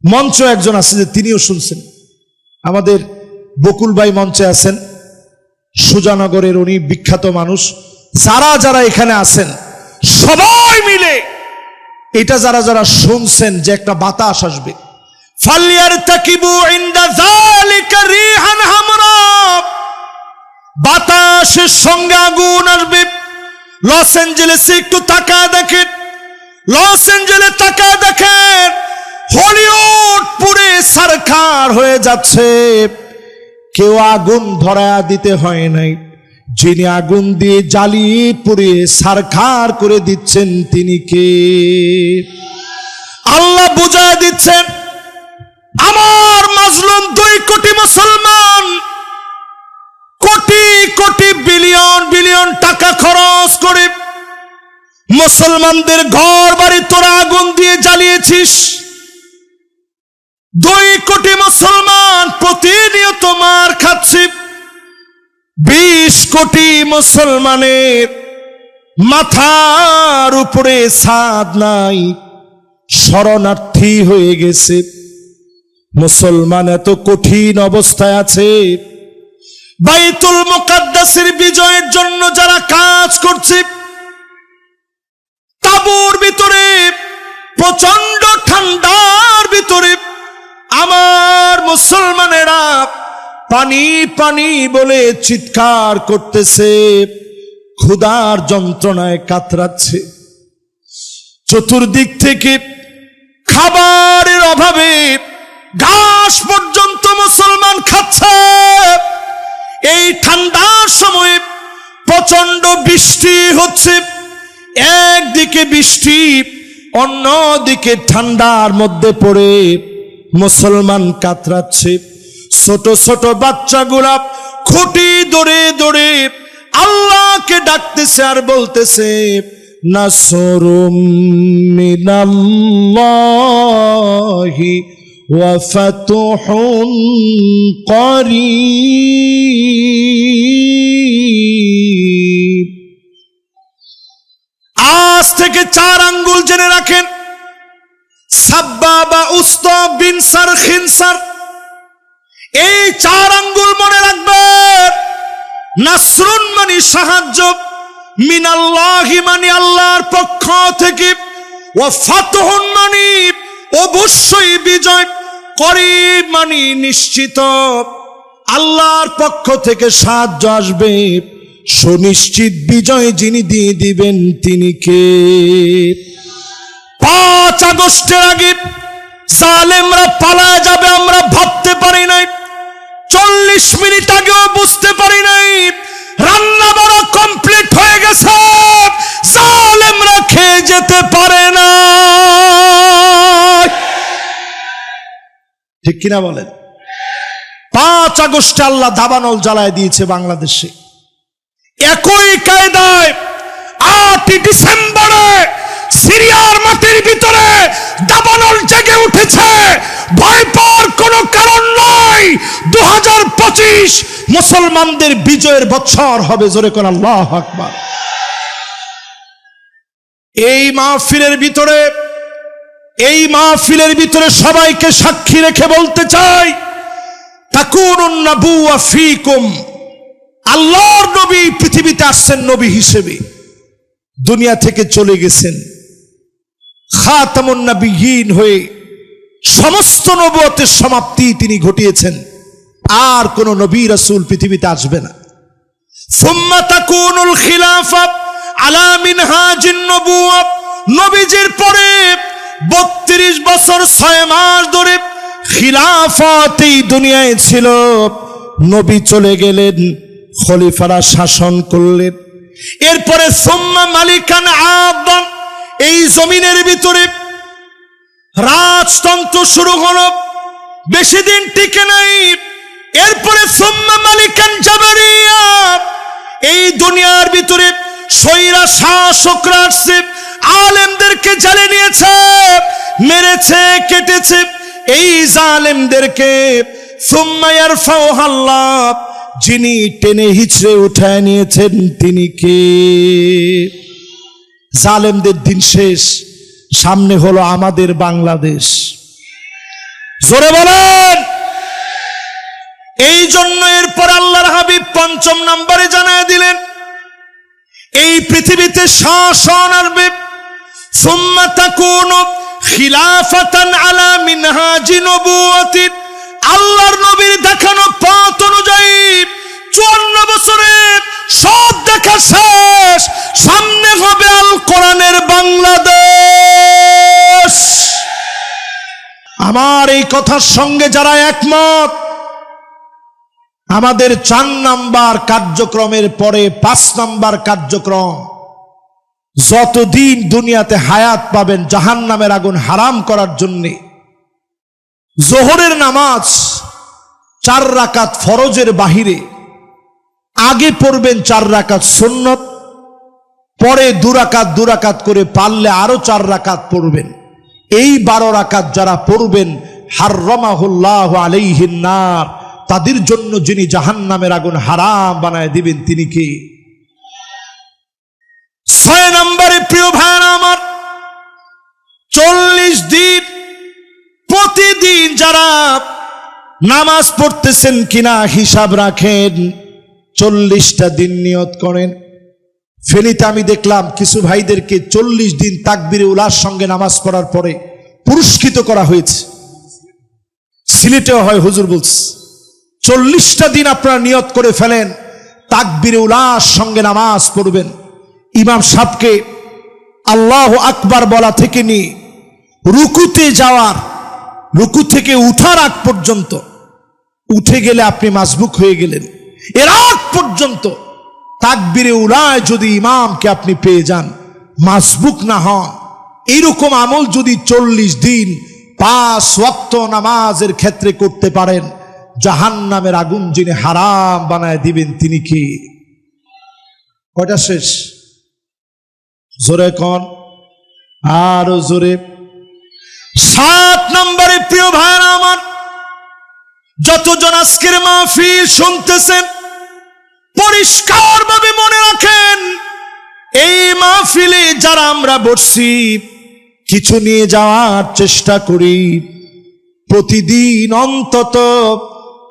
মঞ্চ একজন আছে যে তিনিও শুনছেন, আমাদের বকুল ভাই মঞ্চে আছেন, সুজানগরের উনি বিখ্যাত মানুষ। যারা যারা এখানে আছেন সবাই মিলে এটা যারা যারা শুনছেন যে একটা বাতাস আসবে, ফালিয়ারতাকিবু ইনদা যালিকা রিহান হামরা, বাতাসের সঙ্গে আগুন আসবে। লস অ্যাঞ্জেলেসে একটু তাকায় দেখেন, লস অ্যাঞ্জেলেস তাকায় দেখেন, হলিউড পুরে সরকার হয়ে যাচ্ছে। কেউ আগুন ধরা দিতে হয় নাই, যিনি আগুন দিয়ে জ্বালিয়ে পুড়িয়ে সরকার করে দিচ্ছেন তিনি কে? আল্লাহ বুঝায় দিচ্ছেন, আমার মাজলুম 2 কোটি মুসলমান কোটি কোটি বিলিয়ন বিলিয়ন টাকা খরচ করে মুসলমানদের ঘর বাড়ি তোরা আগুন দিয়ে জ্বালিয়েছিস। 2 কোটি মুসলমান প্রতিনিয়ত মার খাচ্ছে। 20 কোটি মুসলমানের মাথার উপরে ছাদ নাই, শরণার্থী হয়ে গেছে। মুসলমান এত কঠিন অবস্থায় আছে। বাইতুল মুকাদ্দাসের বিজয়ের জন্য যারা কাজ করছে, তাঁবুর ভিতরে প্রচন্ড ঠান্ডার ভিতরে আমার মুসলমানেরা পানি পানি বলে চিৎকার করতেছে, ক্ষুধার যন্ত্রণায় কাতরাচ্ছে। চতুর্দিক থেকে খাবারের অভাবে ঘাস পর্যন্ত মুসলমান খাচ্ছে। এই ঠান্ডার সময়ে প্রচন্ড বৃষ্টি হচ্ছে, একদিকে বৃষ্টি অন্যদিকে ঠান্ডার মধ্যে পড়ে মুসলমান কাতরাচ্ছে। ছোট ছোট বাচ্চাগুলা খুঁটি ধরে ধরে আল্লাহকে ডাকতেছে আর বলতেছে, নাসরুম মিনাল্লাহি ওয়া ফাতুহুন করিব। আজ থেকে 4 আঙ্গুল জেনে রাখেন, সাব্বাবা উস্তা বিনসার খিনসার, এই 4 আঙ্গুল মনে রাখবেন। নাসরুন মানে সাহায্য, মিনাল্লাহি মানে আল্লাহর পক্ষ থেকে, ওয়া ফাতহুন মানে অবশ্যই বিজয়, করিব মানে নিশ্চিত আল্লাহর পক্ষ থেকে সাহায্য আসবে। সুনিশ্চিত বিজয় যিনি দিয়ে দিবেন তিনি কে? 5 আগস্টের আগে জালেমরা পালায় যাবে আমরা ভাবতে পারি নাই। 40 মিনিট আগেও বুঝতে পারি নাই। রান্না বাড়া কমপ্লিট হয়ে গেছে, জালেমরা খেয়ে যেতে পারে না। ঠিক কিনা বলেন? 5 আগস্টে আল্লাহ দাবানল জ্বালায় দিয়েছে বাংলাদেশে। একই কায়দায় 8 ডিসেম্বরে সিরিয়ার মাটির ভিতরে দাবানল জেগে উঠেছে। ভয় পাওয়ার কোনো কারণ নাই। 2025 মুসলমানদের বিজয়ের বছর হবে। জোরে কোন আল্লাহু আকবার। এই মাহফিলের ভিতরে সবাইকে সাক্ষী রেখে বলতে চাই, তাকুনুন নাবুওয়া ফীকুম, আল্লাহর নবী পৃথিবীতে আসছেন নবী হিসেবে, দুনিয়া থেকে চলে গেছেন খাতামুন নবিয়্যিন হয়ে। সমস্ত নবুয়তের সমাপ্তি তিনি ঘটিয়েছেন। আর কোন নবী রাসূল পৃথিবীতে আসবে না। সুম্মা তাকুনুল খিলাফা আলা মিনহাজিন নবুওয়া, নবীজির পরে 32 বছর 6 মাস ধরে খিলাফত এই দুনিয়ায় ছিল। নবী চলে গেলেন, খলিফারা শাসন করলেন। এরপরে সুম্মা মালিকান আদান, এই জমিনের ভিতরে রাজতন্ত্র শুরু হলো, বেশি দিন টিকে নাই। এরপরে সুম্মা মালিকান জাবারিয়া, এই দুনিয়ার ভিতরে স্বৈরা শাসকরা আসছে, আলেমদেরকে জ্বালিয়ে নিয়েছে, মেরেছে, কেটেছে এই জালেমদেরকে। সুম্মা ইয়ারফাউহা আল্লাহ, যিনি টেনে হিচড়ে উঠায় নিয়েছেন তিনি কে? জালেমদের দিন শেষ, সামনে হলো আমাদের বাংলাদেশ। জোরে বলেন। এই জন্য এরপর আল্লাহর হাবিব 5 নম্বরে জানায় দিলেন, এই পৃথিবীতে শাসন আসবে। সুম্মা তাকুনু খিলাফাতান আলা মিনহাজি নবুওয়াতি, আল্লাহর নবীর দেখানো পথ অনুযায়ী 54 বছরে সব দেখা শেষ, সামনে হবে আল কোরআনের বাংলাদেশ। আমার এই কথার সঙ্গে যারা একমত, আমাদের 4 নাম্বার কার্যক্রমের পরে 5 নাম্বার কার্যক্রম, যতদিন দুনিয়াতে হায়াত পাবেন জাহান্নামের আগুন হারাম করার জন্যে জোহরের নামাজ 4 রাকাত ফরজের বাহিরে আগে পড়বেন 4 রাকাত সুন্নত, পরে 2 রাকাত করে পারলে আরো 4 রাকাত পড়বেন। এই 12 রাকাত যারা পড়বেন, হাররামাহুল্লাহু আলাইহিন নার, তাদের জন্য যিনি জাহান্নামের আগুন হারাম বানায় দিবেন তিনি কে? 6 নম্বরে প্রিয় ভাইরা আমার, 40 দিন প্রতিদিন যারা নামাজ পড়তেছেন কিনা হিসাব রাখেন, 40টা দিন নিয়ত করেন। ফেনীতে আমি দেখলাম কিছু ভাইদেরকে 40 দিন তাকবীরে উলার সঙ্গে নামাজ পড়ার পরে পুরস্কৃত করা হয়েছে। সিলেটেও হয়, হুজুর বলছে 40টা দিন আপনারা নিয়ত করে ফেলেন, তাকবীরে উলার সঙ্গে নামাজ পড়বেন। ইমাম সাহেবকে আল্লাহু আকবার বলা থেকে নিয়ে রুকুতে যাওয়ার, রুকু থেকে উঠার আগ পর্যন্ত, উঠে গেলে আপনি মাসবুক হয়ে গেলেন, এর আগ পর্যন্ত তাকবীরে উলায় যদি ইমামকে আপনি পেয়ে যান, মাসবুক না হন, এইরকম আমল যদি 40 দিন 5 ওয়াক্ত নামাজের ক্ষেত্রে করতে পারেন, জাহান্নামের আগুন যিনি হারাম বানায় দিবেন তিনি কি? কয়টা শেষ? জোরে কোন, আরো জোরে। 7 নম্বরে প্রিয় ভাইরা আমার, যতজন আজকের মাহফিল শুনতেছেন পরিষ্কার ভাবে মনে রাখেন, এই মাহফিলে যারা আমরা বসছি কিছু নিয়ে যাওয়ার চেষ্টা করি। প্রতিদিন অন্তত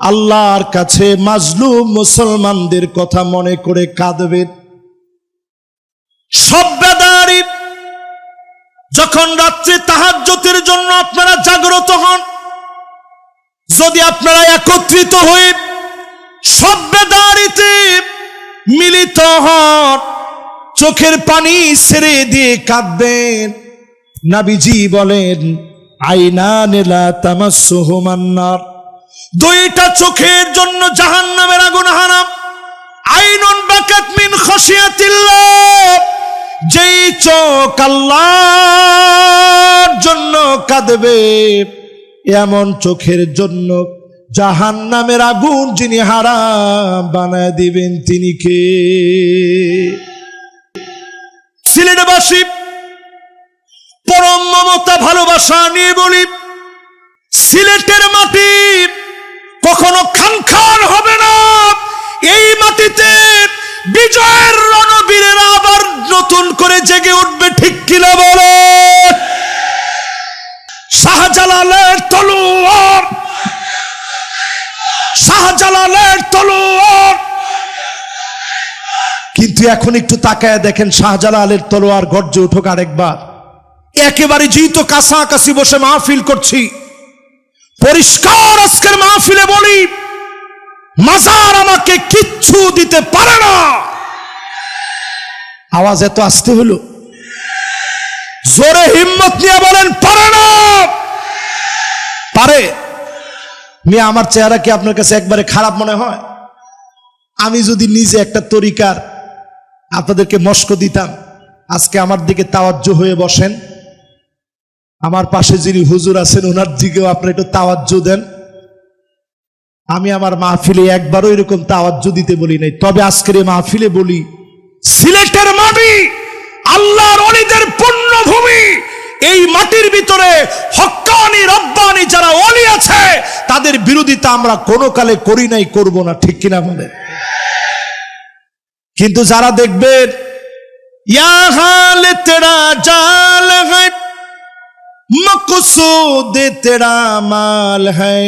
আল্লাহর কাছে মাজলুম মুসলমানদের কথা মনে করে কাঁদবেন। সব্বাদারি যখন রাত্রে তাহাজ্জুদের জন্য আপনারা জাগ্রত হন, যদি আপনারা একত্রিত হয়ে সব্বাদারিতে মিলিত হন, চোখের পানি ছেড়ে দিয়ে কাঁদবেন। নবীজি বলেন, আইনান লা তামাসসুহুমান নার, 2টা চোখের জন্য জাহান্নামের আগুন হারাম। আইনুন বাকাত মিন খাশিয়াতিল্লাহ, যেই চোখ আল্লাহর জন্য কাঁদবে, এমন চোখের জন্য জাহান্নামের আগুন যিনি হারাম বানায় দিবেন তিনি কে? সিলেটবাসী পরম মমতা ভালোবাসা নিয়ে বলি, সিলেটের মাটি কখনো খানখান হবে না। এই মাটিতে বিজয়ের রণবীরেরা আবার নতুন করে জেগে উঠবে, ঠিক কিনা বলে? শাহজালালের তলোয়ার, শাহজালালের তলোয়ার। কিন্তু এখন একটু তাকায় দেখেন, শাহজালালের তলোয়ার গর্জে উঠুক আরেকবার। একেবারে যেহেতু কাছাকাছি বসে মাহফিল করছি, পরিষ্কার আজকের মাহফিলে বলি, মাজার আমাকে কিচ্ছু দিতে পারে না। আওয়াজ এত আসতে হলো, জোরে হিম্মত নিয়ে বলেন পারে না। পারে। মিয়া আমার চেহারা কি আপনার কাছে একবারে খারাপ মনে হয়? আমি যদি নিজে একটা তরিকার আপনাদেরকে মস্ক দিতাম, আজকে আমার দিকে তাওয়াজ্জু হয়ে বসেন, আমার পাশে যিনি হুজুর আছেন ওনার দিকেও আপনি একটু তাওয়াজ্জু দেন। আমি আমার মাহফিলে একবারও এরকম তাওয়াজ্জু দিতে বলি নাই, তবে আজকের এই মাহফিলে বলি, সিলেটের মাটি আল্লাহর ওলিদের পুণ্যভূমি। এই মাটির ভিতরে হক্কানি রব্বানি যারা ওলি আছে তাদের বিরোধিতা আমরা কোনো কালে করি নাই, করব না, ঠিক কিনা বলেন? কিন্তু যারা দেখবেন ইয়া হাল তেরা জাল है मकसूद तेरा माल है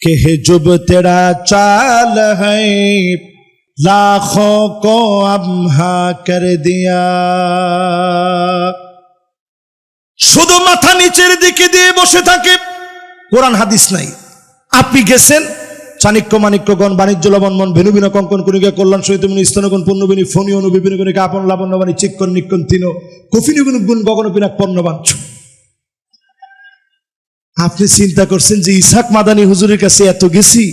कि जुब तेरा चाल है लाखों को अम्हा कर दिया। শুধু মাথা নিচের দিকে দিয়ে বসে থাকে, কোরআন হাদিস নাই। আপনি গেছেন চাণক্য মাণিক্যগণ বাণিজ্য লবণমন ভেনুবিন কঙ্কন কনিকা কল্যাণ সহিত স্তনগণ পূর্ণবিনী ফণী অনুবিপিন কনিকা আপন লাবণ্যবাণী চিক্কন নিক্কন তিন কফিনিগুণ গুণ গগন পিনাক পণ্যবান। আপনি চিন্তা করছেন যে ইসহাক মাদানী হুজুরের কাছে এত গেছি,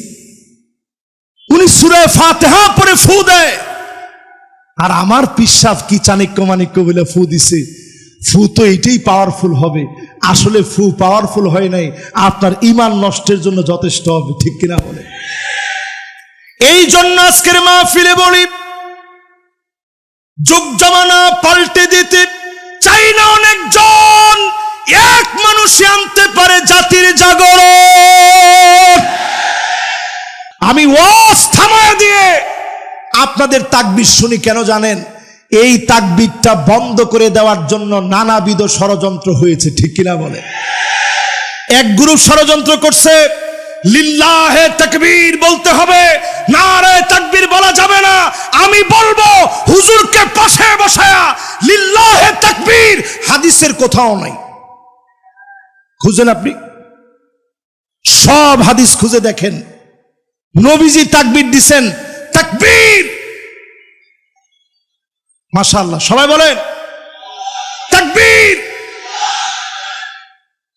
উনি সূরা ফাতিহা পড়ে ফু দেয়, আর আমার পিসাব কি চাণক্য মাণিক্য বলে ফু দিছে। ফু তো এটাই পাওয়ারফুল হবে, আসলে ফু পাওয়ারফুল হয় নাই, আপনার ঈমান নষ্টের জন্য যথেষ্ট হবে, ঠিক কিনা বলে? এই জন্য আজকের মাহফিলে বলি, যুগ জমানা পাল্টে দিতে চাই না অনেকজন, এক মানুষই আনতে পারে জাতির জাগরণ। আমি ওয়াজ থামায় দিয়ে আপনাদের তাকবীর শুনি কেন জানেন? এই তাকবীরটা বন্ধ করে দেওয়ার জন্য নানাবিধ ষড়যন্ত্র হয়েছে, ঠিক কিনা বলে? এক গ্রুপ ষড়যন্ত্র করছে, লিল্লাহে তাকবীর বলতে হবে, নারে তাকবীর বলা যাবে না। আমি বলবো হুজুরকে পাশে বসায়া লিল্লাহে তাকবীর হাদিসের কোথাও নাই। খুঁজেন, আপনি সব হাদিস খুঁজে দেখেন, নবীজি তাকবীর দিছেন, তাকবীর। মাশাআল্লাহ, সবাই বলেন তাকবীর।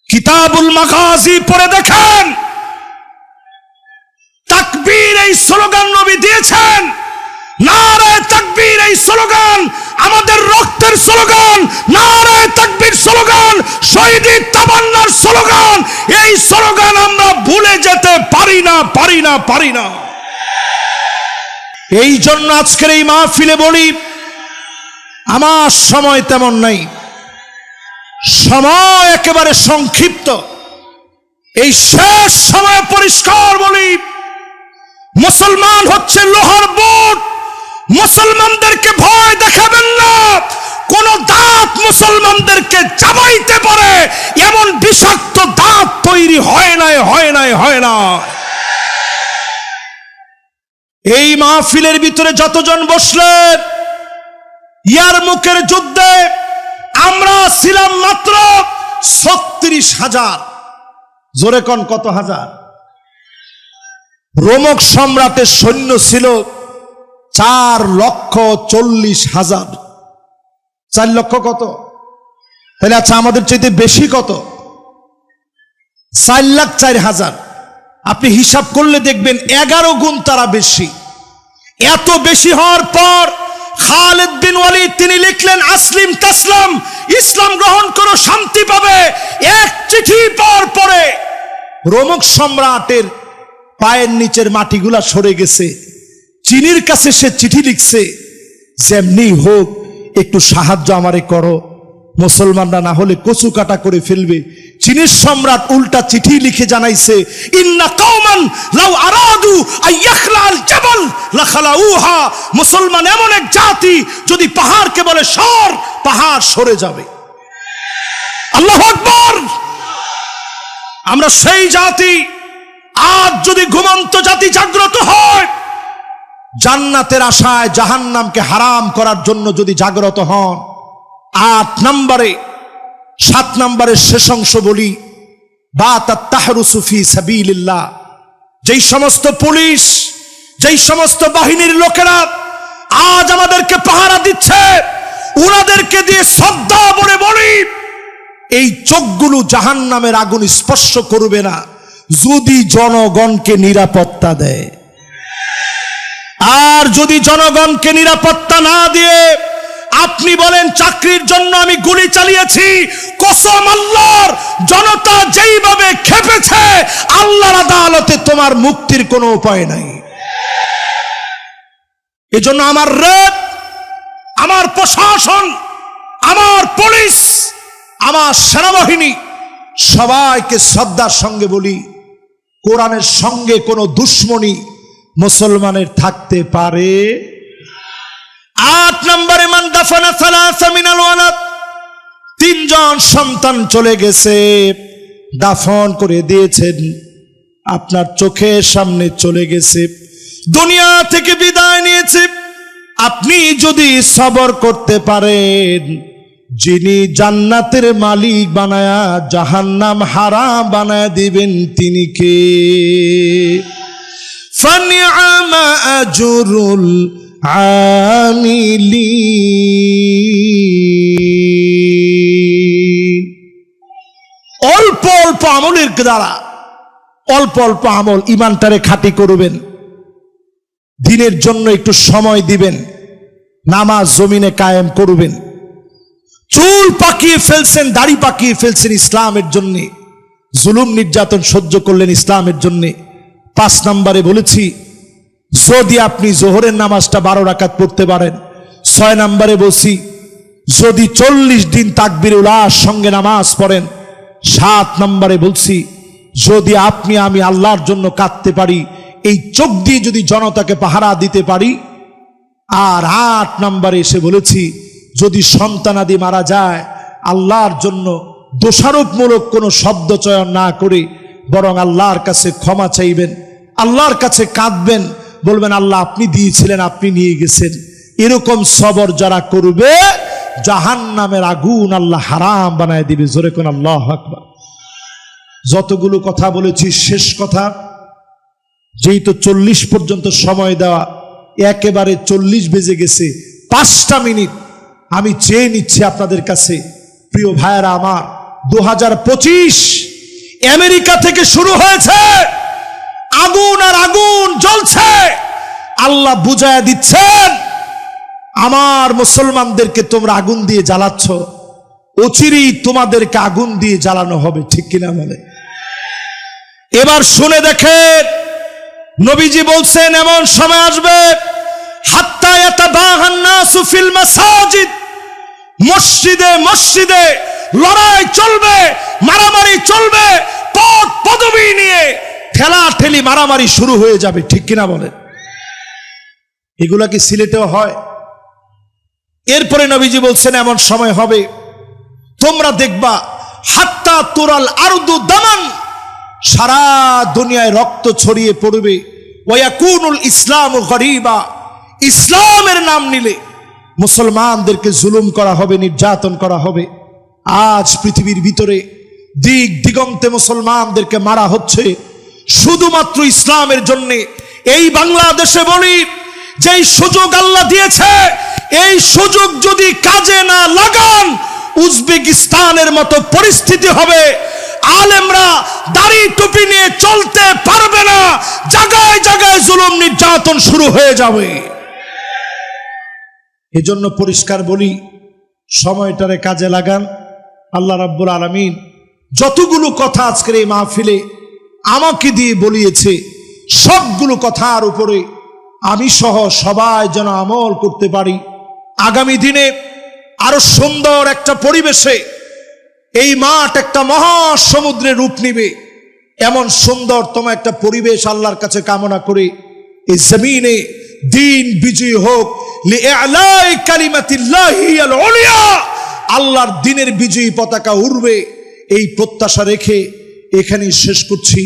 কিতাবুল মাগাজি পড়ে দেখেন, তাকবীর এই স্লোগান নবী দিয়েছেন। নারে তাকবীর এই স্লোগান আমাদের রক্তের স্লোগান, নারে তাকবীর স্লোগান শহীদের তামান্নার স্লোগান। এই স্লোগান আমরা ভুলে যেতে পারি না, পারি না, পারি না। এই জন্য আজকের এই মাহফিলে বলি, আমার সময় তেমন নাই, সময় একেবারে সংক্ষিপ্ত। এই শেষ সময় পরিষ্কার বলি, মুসলমান হচ্ছে লোহার বুট, মুসলমানদেরকে ভয় দেখাবেন না। কোন দাঁত মুসলমানদেরকে চাবাইতে পারে এমন বিষাক্ত দাঁত তৈরি হয় নাই, হয় নাই, হয় না। এই মাহফিলের ভিতরে যতজন বসলেন, ইয়ারমুকের যুদ্ধে আমরা ছিলাম মাত্র ৩৬,০০০। জোরে কোন কত হাজার? রোমক সম্রাটের সৈন্য ছিল ৪,৪০,০০০। ৪ লক্ষ কত? তাহলে আচ্ছা, আমাদের চাইতে বেশি কত? ৪,০৪,০০০। আপনি হিসাব করলে দেখবেন ১১ গুণ তারা বেশি। এত বেশি হওয়ার পর খালিদ বিন ওয়ালিদ তিনি লিখলেন, আসলিম তাসলাম, ইসলাম গ্রহণ করো, শান্তি পাবে। এক চিঠি পাওয়ার পরে রোমক সম্রাটের পায়ের নিচের মাটিগুলা সরে গেছে। চিনির কাছে সে চিঠি লিখছে, যেমনি হোক একটু সাহায্য আমারে করো, মুসলমানরা না হলে কচু কাটা করে ফেলবে। চীনের সম্রাট উল্টা চিঠি লিখে জানাইছে, ইন্না কওমান লাউ আরাদু আইয়াখলাল জাবাল লাখালাউহা। মুসলমান এমন এক জাতি, যদি পাহাড়কে বলে সর, পাহাড় সরে যাবে। আল্লাহু আকবার। আমরা সেই জাতি। আজ যদি ঘুমন্ত জাতি জাগ্রত হয়, জান্নাতের আশায় জাহান্নামকে হারাম করার জন্য যদি জাগ্রত হন, ৮ নম্বরে ৭ নম্বরের শেষ অংশ বলি, বাতাত তাহরুসু ফি সাবিলিল্লাহ। যেই সমস্ত পুলিশ যেই সমস্ত বাহিনীর লোকেরা আজ আমাদেরকে পাহারা দিচ্ছে, ওনাদেরকে দিয়ে শ্রদ্ধা বলে বলি, এই চোখগুলো জাহান্নামের আগুন স্পর্শ করবে না যদি জনগণকে নিরাপত্তা দেয়। আর যদি জনগণকে নিরাপত্তা না দিয়ে আপনি বলেন চাকরির জন্য আমি গুলি চালিয়েছি, কসম আল্লাহর, জনতা যেইভাবে খেপেছে আল্লাহর আদালতে তোমার মুক্তির কোনো উপায় নাই। এজন্য আমার রেড, আমার প্রশাসন, আমার পুলিশ, আমার সেনাবাহিনী সবাইকে শ্রদ্ধার সঙ্গে বলি, কোরআনের সঙ্গে কোনো দুশ্মনী মুসলমানের থাকতে পারে। 8 নম্বরে মান দাফানা সালাসা মিনাল ওয়ালাদ, 3 জন সন্তান চলে গেছে, দাফন করে দিয়েছেন, আপনার চোখের সামনে চলে গেছে, দুনিয়া থেকে বিদায় নিয়েছে। আপনি যদি সবর করতে পারেন, যিনি জান্নাতের মালিক বানায়া জাহান্নাম হারাম বানায়া দিবেন তিনি কে? ফানিআমা আজরুল আমিলিন। অল্প অল্প আমলের দ্বারা, অল্প অল্প আমল, ইমানটারে খাঁটি করবেন, দিনের জন্য একটু সময় দিবেন, নামাজ জমিনে কায়েম করবেন। চুল পাকিয়ে ফেলছেন, দাড়ি পাকিয়ে ফেলছেন ইসলামের জন্য, জুলুম নির্যাতন সহ্য করলেন ইসলামের জন্য। 5 নম্বরে বলেছি, যদি আপনি জোহরের নামাজটা 12 রাকাত পড়তে পারেন। 6 নম্বরে বলছি, যদি 40 দিন তাকবীরুল্লাহর সঙ্গে নামাজ পড়েন। 7 নম্বরে বলছি, যদি আপনি আমি আল্লাহর জন্য কাঁদতে পারি, এই চোখ দিয়ে যদি জনতাকে পাহারা দিতে পারি। আর 8 নম্বরে এসে বলেছি, যদি সন্তানাদি মারা যায়, আল্লাহর জন্য দোষারোপমূলক কোনো শব্দ চয়ন না করে বরং আল্লাহর কাছে ক্ষমা চাইবেন, আল্লাহর কাছে কাঁদবেন, বলবেন আল্লাহ আপনি দিয়েছিলেন, আপনি নিয়ে গেছেন। এরকম সবর যারা করবে, জাহান্নামের আগুন আল্লাহ হারাম বানায় দিবে। জোরে কোন আল্লাহু আকবার। যতগুলো কথা বলেছি, শেষ কথা, যেই তো 40 পর্যন্ত সময় দেওয়া, একেবারে 40 বেজে গেছে, 5টা মিনিট আমি চেয়ে নিচ্ছি আপনাদের কাছে। প্রিয় ভাইয়েরা আমার, 2025 আমেরিকা থেকে শুরু হয়েছে, আগুন আর আগুন জ্বলছে। আল্লাহ বুঝায়া দিচ্ছেন, আমার মুসলমানদেরকে তোমরা আগুন দিয়ে জ্বালাচ্ছ, অচিরেই তোমাদেরকে আগুন দিয়ে জ্বালানো হবে। ঠিক কিনা বলে? এবার শুনে দেখেন, নবীজি বলছেন এমন সময় আসবে, হাত্তা ইয়াতাবাহান নাসু ফিল মাসাজিদ, মসজিদে মসজিদে লড়াই চলবে, মারামারি চলবে, পদ পদবি নিয়ে ঠেলা ঠেলি মারামারি শুরু হয়ে যাবে। ঠিক কিনা বলেন? এগুলা কি সিলেটেও হয়? এরপরে নবীজি বলছেন এমন সময় হবে, তোমরা দেখবা হাত্তা তুরাল আরদু দামান, সারা দুনিয়ায় রক্ত ছড়িয়ে পড়বে। ওয়ায়াকুনুল ইসলামু গরিবা, ইসলামের নাম নিলে মুসলমানদেরকে জুলুম করা হবে, নির্যাতন করা হবে। আজ পৃথিবীর ভিতরে দিক দিগন্তে মুসলমানদেরকে মারা হচ্ছে শুধুমাত্র ইসলামের জন্য। এই বাংলাদেশে বলি, যেই সুযোগ আল্লাহ দিয়েছে, এই সুযোগ যদি কাজে না লাগান, উজবেকিস্তানের মতো পরিস্থিতি হবে। আলেমরা দাড়ি টুপি নিয়ে চলতে পারবে না, জায়গায় জায়গায় জুলুম নির্যাতন শুরু হয়ে যাবে। এজন্য পরিষ্কার বলি, সময়টারে কাজে লাগান। আল্লাহ রাব্বুল আলামিন যতগুলো কথা আজকের এই মাহফিলে আমাকে দিয়ে বলিয়েছে, সবগুলো কথার উপরে আমি সহ সবাই যেন আমল করতে পারি। আগামী দিনে আরো সুন্দর একটা পরিবেশে এই মাঠ একটা মহাসমুদ্রের রূপ নিবে, এমন সুন্দরতম একটা পরিবেশ আল্লাহর কাছে কামনা করে এই জমিনে দিন বিজয়ী হোক, লিআলাই কালিমাতিল্লাহি আল উলিয়া, আল্লাহর দিনের বিজয়ী পতাকা উড়বে, এই প্রত্যাশা রেখে এখানেই শেষ করছি।